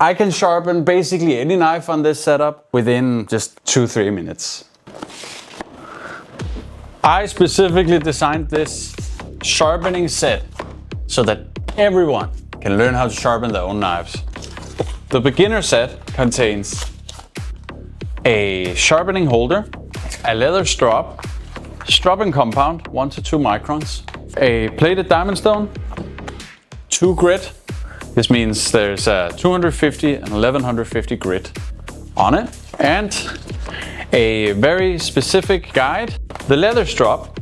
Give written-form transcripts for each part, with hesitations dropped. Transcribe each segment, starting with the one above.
I can sharpen basically any knife on this setup within just 2-3 minutes. I specifically designed this sharpening set so that everyone can learn how to sharpen their own knives. The beginner set contains a sharpening holder, a leather strap, stropping compound 1 to 2 microns, a plated diamond stone, 2 grit. This means there's a 250 and 1150 grit on it, and a very specific guide. The leather strap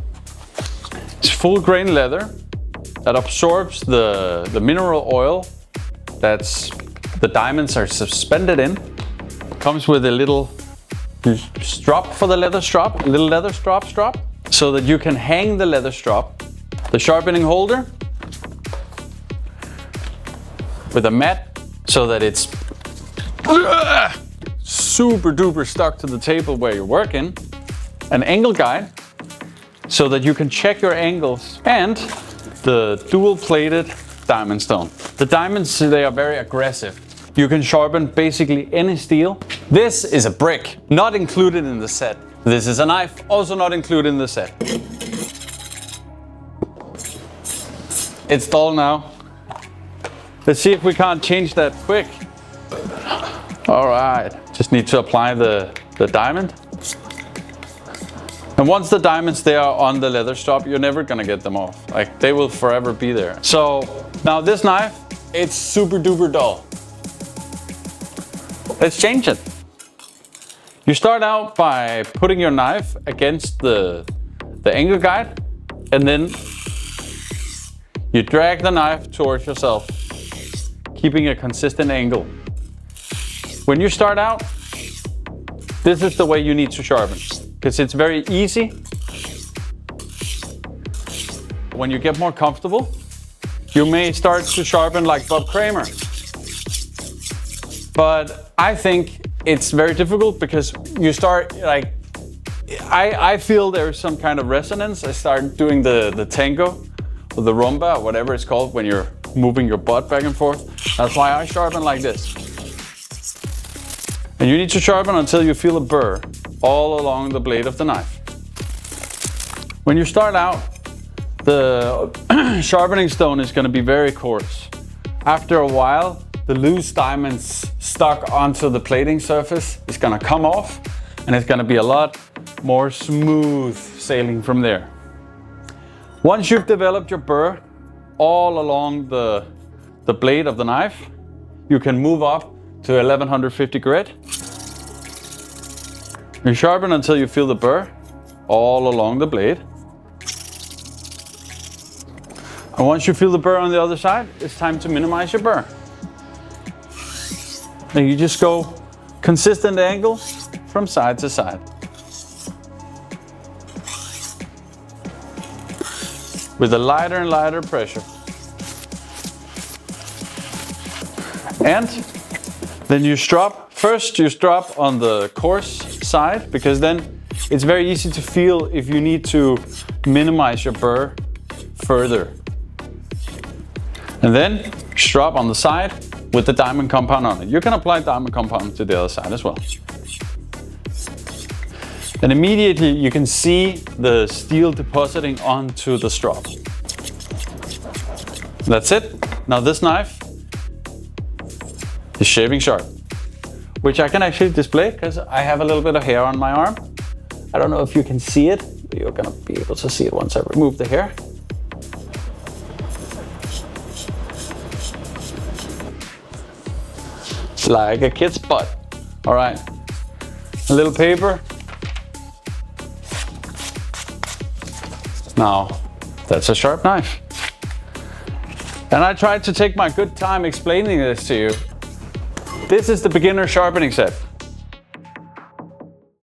is full grain leather that absorbs the mineral oil that's the diamonds are suspended in. Comes with a little strap for the leather strap, a little leather strap, so that you can hang the leather strap. The sharpening holder with a mat so that it's super duper stuck to the table where you're working. An angle guide so that you can check your angles, and the dual plated diamond stone. The diamonds, they are very aggressive. You can sharpen basically any steel. This is a brick, not included in the set. This is a knife, also not included in the set. It's dull now. Let's see if we can't change that quick. All right, just need to apply the diamond. And once the diamonds they are on the leather strap, you're never gonna get them off. Like, they will forever be there. So now this knife, it's super duper dull. Let's change it. You start out by putting your knife against the angle guide, and then you drag the knife towards yourself, keeping a consistent angle. When you start out, this is the way you need to sharpen, because it's very easy. When you get more comfortable, you may start to sharpen like Bob Kramer. But I think it's very difficult because you start like, I feel there's some kind of resonance. I start doing the tango or the rumba, or whatever it's called, when you're moving your butt back and forth. That's why I sharpen like this. And you need to sharpen until you feel a burr all along the blade of the knife. When you start out, the sharpening stone is going to be very coarse. After a while, the loose diamonds stuck onto the plating surface is going to come off, and it's going to be a lot more smooth sailing from there. Once you've developed your burr all along the blade of the knife, you can move up to 1150 grit. You sharpen until you feel the burr all along the blade. And once you feel the burr on the other side, it's time to minimize your burr. And you just go consistent angle from side to side. With a lighter and lighter pressure. And then you strap. First you strap on the coarse side, because then it's very easy to feel if you need to minimize your burr further. And then strap on the side with the diamond compound on it. You can apply diamond compound to the other side as well. And immediately you can see the steel depositing onto the strap. That's it. Now this knife is shaving sharp, which I can actually display because I have a little bit of hair on my arm. I don't know if you can see it, but you're gonna be able to see it once I remove the hair. Like a kid's butt. All right, a little paper. Now, that's a sharp knife. And I tried to take my good time explaining this to you. This is the beginner sharpening set.